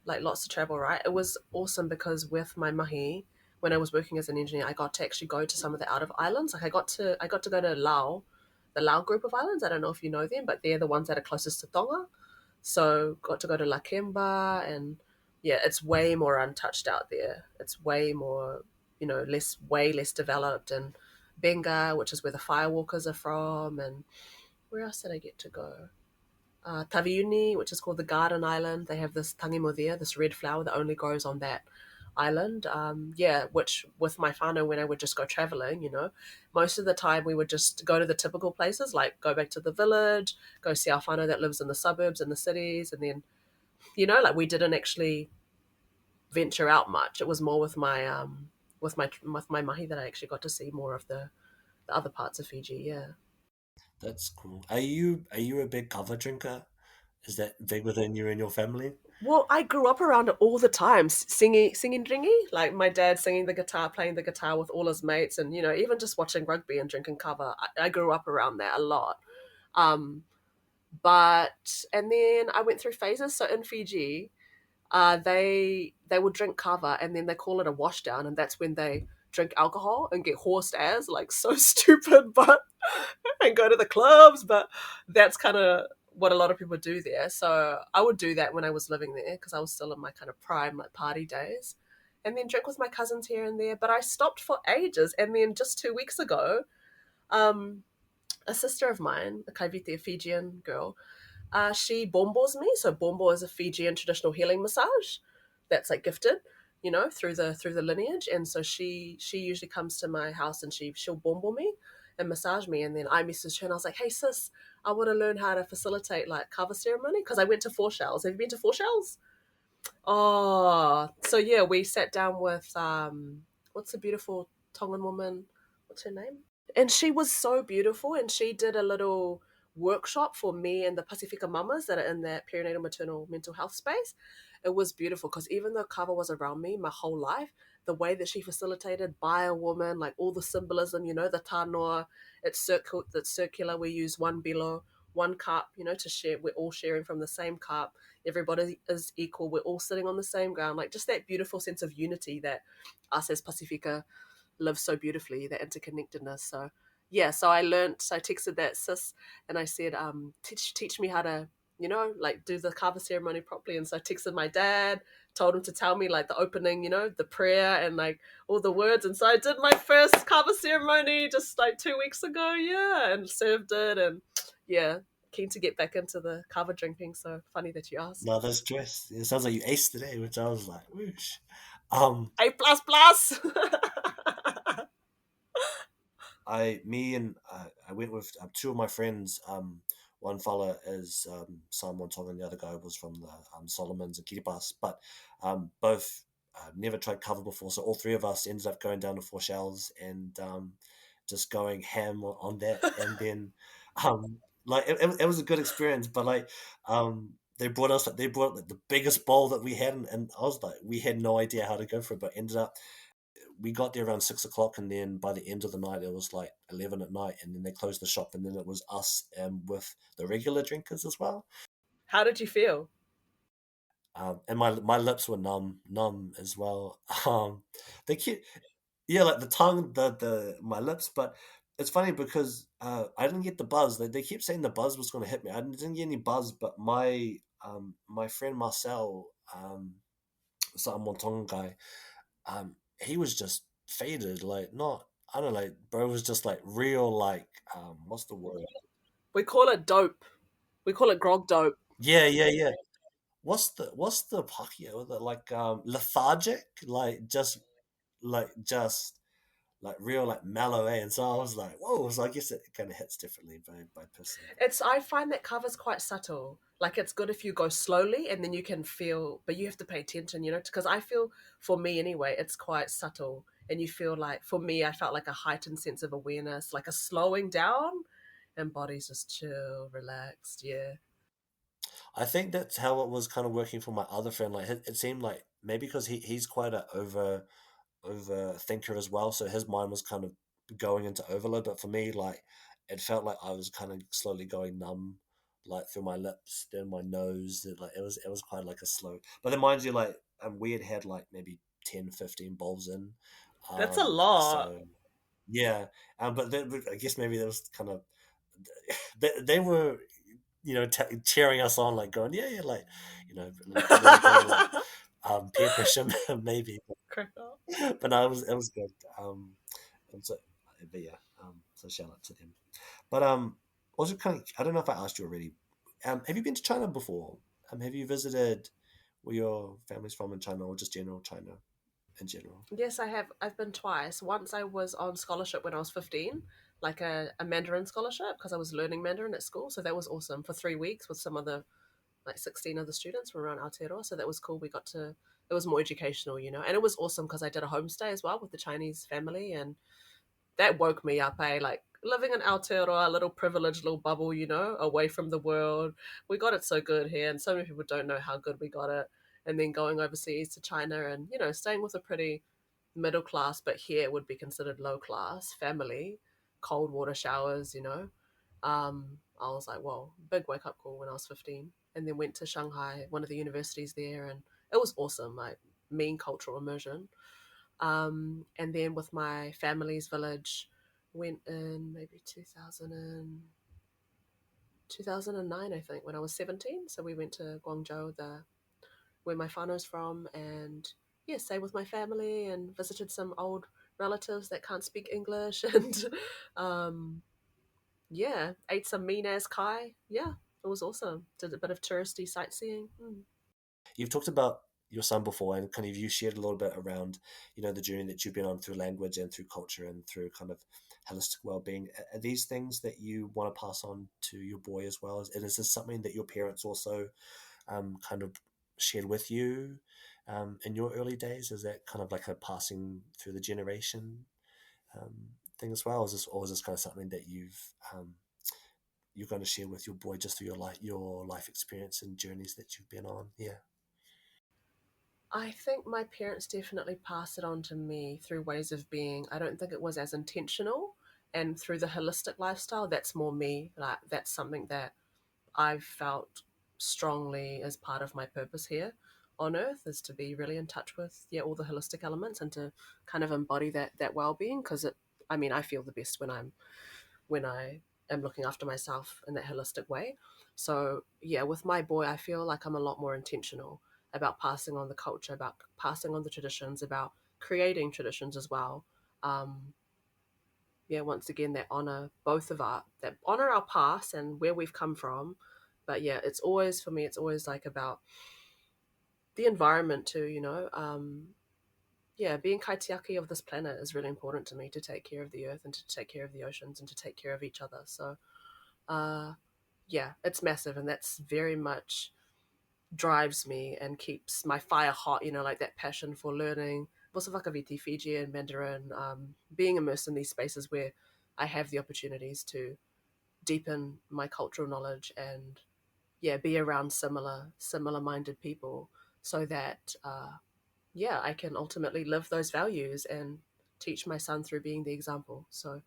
to travel, right? It was awesome because with my mahi, when I was working as an engineer, I got to actually go to some of the out of islands. Like I got to go to Lao, the Lao group of islands. I don't know if you know them, but they're the ones that are closest to Tonga. So got to go to Lakemba, and yeah, it's way more untouched out there. It's way more, way less developed. And Benga, which is where the firewalkers are from, and where else did I get to go? Taviuni, which is called the Garden Island. They have this tangimothea, this red flower that only grows on that island. Yeah, which with my whānau, when I would just go traveling, most of the time we would just go to the typical places, like go back to the village, go see our whānau that lives in the suburbs and the cities, and then, like we didn't actually venture out much. It was more with my mahi that I actually got to see more of the other parts of Fiji. Yeah. That's cool. Are you a big cover drinker? Is that big within you and your family? Well, I grew up around it all the time, singing dringy. Like my dad singing the guitar, playing the guitar with all his mates, and even just watching rugby and drinking cover. I grew up around that a lot. Um, but and then I went through phases. So in Fiji, they would drink kava and then they call it a washdown, and that's when they drink alcohol and get horsed as like so stupid, but and go to the clubs. But that's kind of what a lot of people do there. So I would do that when I was living there because I was still in my kind of prime like party days, and then drink with my cousins here and there. But I stopped for ages, and then just 2 weeks ago, um, a sister of mine, a Kaiviti, a Fijian girl, she bombos me. So bombo is a Fijian traditional healing massage that's like gifted, through the lineage. And so she usually comes to my house and she'll bombo me and massage me. And then I messaged her and I was like, hey sis, I want to learn how to facilitate like kava ceremony because I went to Four Shells. Have you been to Four Shells? Oh, so yeah, we sat down with what's the beautiful Tongan woman? What's her name? And she was so beautiful, and she did a little workshop for me and the Pacifica mamas that are in that perinatal maternal mental health space. It was beautiful because even though kava was around me my whole life, the way that she facilitated by a woman, like all the symbolism, the tanoa, it's circular. We use one bilo, one cup, to share. We're all sharing from the same cup. Everybody is equal. We're all sitting on the same ground. Like just that beautiful sense of unity that us as Pacifica live so beautifully, that interconnectedness. So yeah, so I texted that sis and I said, teach me how to, like do the kava ceremony properly. And so I texted my dad, told him to tell me like the opening, the prayer and like all the words. And so I did my first kava ceremony just like 2 weeks ago, yeah, and served it. And yeah, keen to get back into the kava drinking. So funny that you asked. No, that's dress. It sounds like you aced today, which I was like, whoosh. Um, A plus plus. me and I went with two of my friends. One fella is Samoan Tongan, the other guy was from the Solomons and Kiribati, but both never tried cover before. So all three of us ended up going down to Four Shells and just going ham on that. And then like it was a good experience, but like they brought like, the biggest bowl that we had, and I was like, we had no idea how to go for it, but ended up we got there around 6 o'clock, and then by the end of the night, it was like 11 at night, and then they closed the shop, and then it was us with the regular drinkers as well. How did you feel? And my lips were numb as well. They keep yeah, like the tongue, the my lips, but it's funny because I didn't get the buzz. They keep saying the buzz was going to hit me. I didn't get any buzz, but my friend Marcel, Samoan Tongan guy, he was just faded, like not I don't know, like bro was just like real like what's the word? We call it dope. We call it grog dope. Yeah, yeah, yeah. What's the Pakia with it? Like lethargic, like just like real like mellow, eh? And so I was like, whoa. So I guess it kind of hits differently by person. It's I find that cover's quite subtle. Like it's good if you go slowly and then you can feel, but you have to pay attention, you know, because I feel for me anyway, it's quite subtle. And you feel like, for me, I felt like a heightened sense of awareness, like a slowing down, and body's just chill, relaxed. Yeah. I think that's how it was kind of working for my other friend. Like it seemed like maybe because he's quite a overthinker as well, so his mind was kind of going into overload. But for me, like it felt like I was kind of slowly going numb, like through my lips, then my nose. Like it was quite like a slow. But then mind you, like we had had like maybe 10, 15 bowls in, That's a lot. so yeah. But then, I guess maybe that was kind of they were cheering us on, like going, yeah, like a little bit of like peer pressure maybe, Crack up. but no, it was good. And so, but yeah, so shout out to them. But also kind of, I don't know if I asked you already. Have you been to China before? Have you visited where your family's from in China, or just general China in general? Yes, I have. I've been twice. Once I was on scholarship when I was 15, like a Mandarin scholarship, because I was learning Mandarin at school. So that was awesome for 3 weeks with some other, like 16 other students from around Aotearoa. So that was cool. We got to, it was more educational, you know, and it was awesome because I did a homestay as well with the Chinese family. And that woke me up, eh? Like living in Aotearoa, a little privileged little bubble, you know, away from the world. We got it so good here, and so many people don't know how good we got it. And then going overseas to China and, you know, staying with a pretty middle class, but here would be considered low class family, cold water showers, you know. I was like, whoa, big wake up call when I was 15. And then went to Shanghai, one of the universities there, and it was awesome, like mean cultural immersion. And then with my family's village, went in maybe 2009, I think, when I was 17. So we went to Guangzhou, where my whānau's from, and yeah, stayed with my family and visited some old relatives that can't speak English, and um, yeah, ate some mean ass kai. Yeah, it was awesome. Did a bit of touristy sightseeing. Mm. You've talked about your son before, and kind of you shared a little bit around, the journey that you've been on through language and through culture and through kind of holistic well-being. Are these things that you want to pass on to your boy as well? And is this something that your parents also kind of shared with you in your early days? Is that kind of like a passing through the generation um, thing as well? Or is this kind of something that you're going to share with your boy just through your life experience and journeys that you've been on? Yeah. I think my parents definitely passed it on to me through ways of being. I don't think it was as intentional. And through the holistic lifestyle, that's more me. Like, that's something that I've felt strongly as part of my purpose here on earth, is to be really in touch with, yeah, all the holistic elements and to kind of embody that well-being, because I mean, I feel the best when I am looking after myself in that holistic way. So yeah, with my boy, I feel like I'm a lot more intentional about passing on the culture, about passing on the traditions, about creating traditions as well. Um, yeah, once again, that honor both of our that honor our past and where we've come from. But yeah, it's always, for me, it's always like about the environment too. You know, yeah, being kaitiaki of this planet is really important to me, to take care of the earth and to take care of the oceans and to take care of each other. So uh, yeah, it's massive, and that's very much drives me and keeps my fire hot. You know, like that passion for learning Vosavakaviti, Fiji, and Mandarin. Being immersed in these spaces where I have the opportunities to deepen my cultural knowledge and yeah, be around similar minded people, so that yeah, I can ultimately live those values and teach my son through being the example. So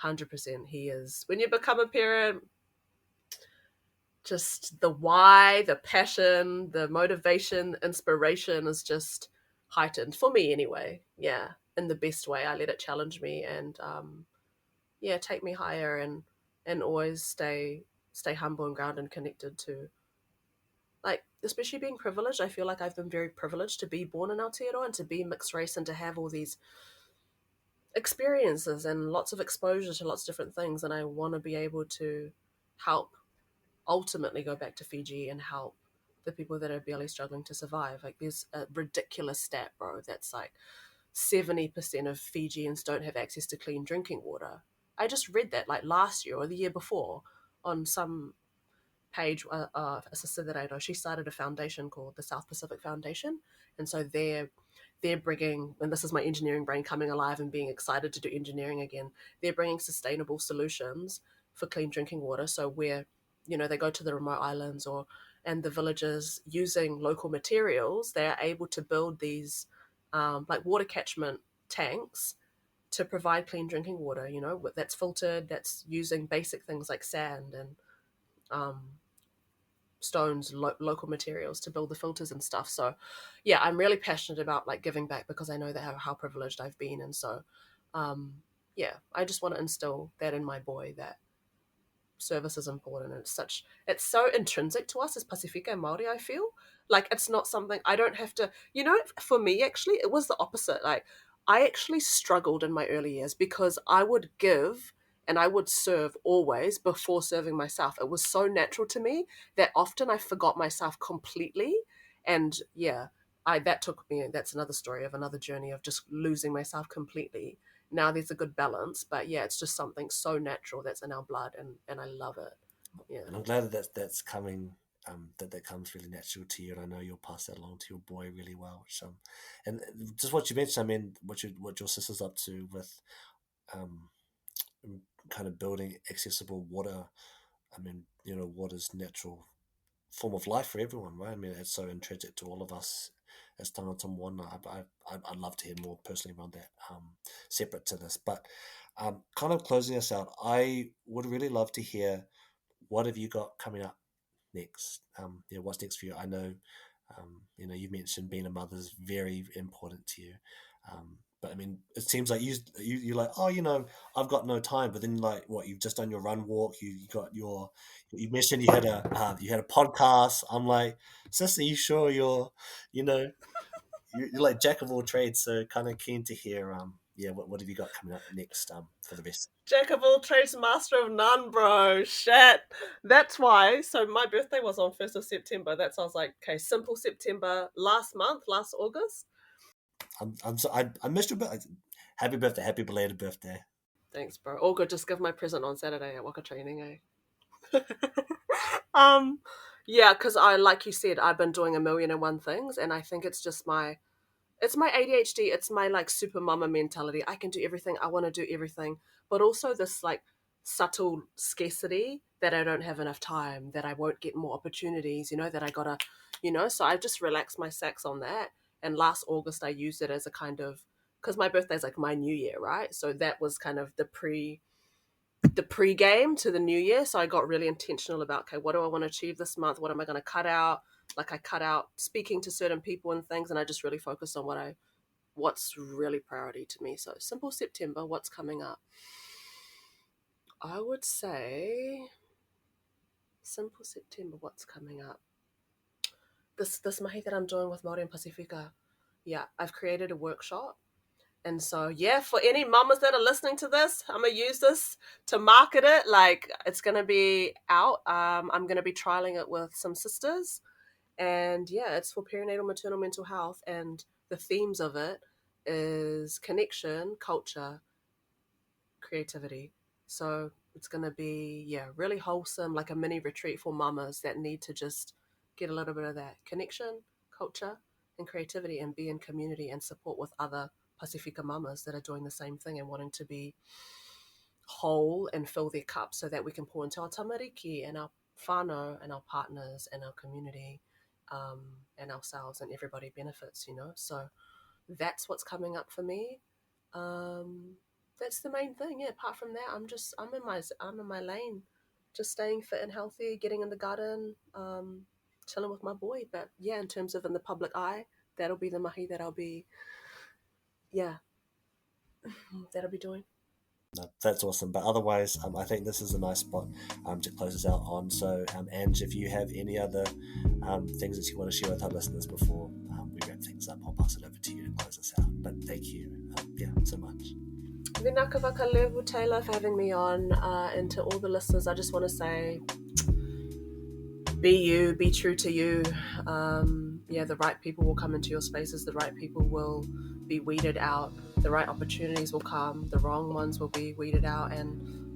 100% he is, when you become a parent, just the why, the passion, the motivation, the inspiration is just heightened for me anyway. Yeah, in the best way. I let it challenge me and yeah, take me higher, and always stay humble and grounded and connected to, like, especially being privileged. I feel like I've been very privileged to be born in Aotearoa and to be mixed race and to have all these experiences and lots of exposure to lots of different things, and I want to be able to help ultimately go back to Fiji and help the people that are barely struggling to survive. Like, there's a ridiculous stat, bro, that's like 70% of Fijians don't have access to clean drinking water. I just read that like last year or the year before on some page. A sister that I know, she started a foundation called the South Pacific Foundation, and so they're bringing, and this is my engineering brain coming alive and being excited to do engineering again. They're bringing sustainable solutions for clean drinking water. So where, they go to the remote islands and the villages using local materials, they are able to build these like water catchment tanks to provide clean drinking water, that's filtered, that's using basic things like sand and um, stones, local materials to build the filters and stuff. So yeah, I'm really passionate about like giving back because I know that how privileged I've been. And so yeah, I just want to instill that in my boy, that service is important, and it's so intrinsic to us as Pasifika and Māori. I feel like it's not something I don't have to, for me actually it was the opposite. Like I actually struggled in my early years because I would give and I would serve always before serving myself. It was so natural to me that often I forgot myself completely. And yeah, that's another story of another journey of just losing myself completely. Now there's a good balance, but yeah, it's just something so natural that's in our blood, and I love it. Yeah. And I'm glad that's coming. That comes really natural to you, and I know you'll pass that along to your boy really well. And just what you mentioned, I mean, what your sister's up to with, um, kind of building accessible water. I mean, water's natural form of life for everyone, right? I mean, it's so intrinsic to all of us as tangata moana. I'd love to hear more personally around that, separate to this. But kind of closing us out, I would really love to hear, what have you got coming up next? What's next for you? I know, you mentioned being a mother is very important to you. But I mean, it seems like you're like, oh, I've got no time. But then, like, what, you've just done your run walk. You mentioned you had a podcast. I'm like, sister, you sure you know, you're like jack of all trades. So kind of keen to hear, what have you got coming up next, for the rest? Jack of all trades, master of none, bro. Shit. That's why. So my birthday was on 1st of September. That's I was like, okay, simple September last August. I missed your birthday. Happy birthday, happy belated birthday. Thanks, bro. All good. Just give my present on Saturday at Waka Training, eh? Yeah, because like you said, I've been doing a million and one things, and I think it's my ADHD. It's my like super mama mentality. I can do everything. I want to do everything, but also this like subtle scarcity that I don't have enough time, that I won't get more opportunities. That I gotta, So I just relaxed my sax on that. And last August, I used it as a kind of, because my birthday's like my new year, right? So that was kind of the pre-game to the new year. So I got really intentional about, okay, what do I want to achieve this month? What am I going to cut out? Like I cut out speaking to certain people and things, and I just really focused on what's really priority to me. So simple September, what's coming up? I would say simple September, what's coming up? This mahi that I'm doing with Māori and Pasifika. Yeah, I've created a workshop. And so, yeah, for any mamas that are listening to this, I'm going to use this to market it. Like, it's going to be out. I'm going to be trialing it with some sisters. And yeah, it's for perinatal maternal mental health. And the themes of it is connection, culture, creativity. So it's going to be, yeah, really wholesome, like a mini retreat for mamas that need to just get a little bit of that connection, culture, and creativity, and be in community and support with other Pasifika mamas that are doing the same thing and wanting to be whole and fill their cup so that we can pour into our tamariki and our whānau and our partners and our community, and ourselves, and everybody benefits, So that's what's coming up for me. That's the main thing. Yeah. Apart from that, I'm in my lane, just staying fit and healthy, getting in the garden, chilling with my boy. But yeah, in terms of in the public eye, that'll be the mahi that I'll be, yeah, that'll be doing. No, that's awesome. But otherwise, I think this is a nice spot, to close us out on. So, Ange, if you have any other things that you want to share with our listeners before we wrap things up, I'll pass it over to you to close us out. But thank you, so much. Vinaka Vakalevu Taylor for having me on, and to all the listeners, I just want to say, be you, be true to you. The right people will come into your spaces. The right people will be weeded out. The right opportunities will come, the wrong ones will be weeded out, and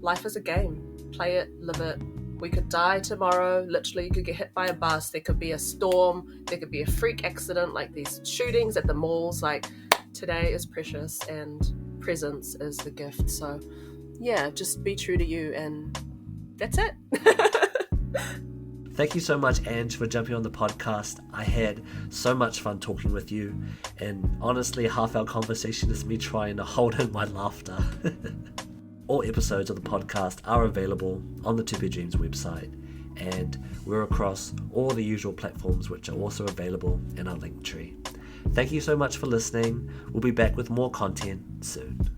life is a game. Play it, live it. We could die tomorrow. Literally, you could get hit by a bus. There could be a storm. There could be a freak accident, like these shootings at the malls. Like, today is precious and presence is the gift. So yeah, just be true to you, and that's it. Thank you so much, Ange, for jumping on the podcast. I had so much fun talking with you, and honestly, half our conversation is me trying to hold in my laughter. All episodes of the podcast are available on the To Be Dreams website, and we're across all the usual platforms, which are also available in our link tree. Thank you so much for listening. We'll be back with more content soon.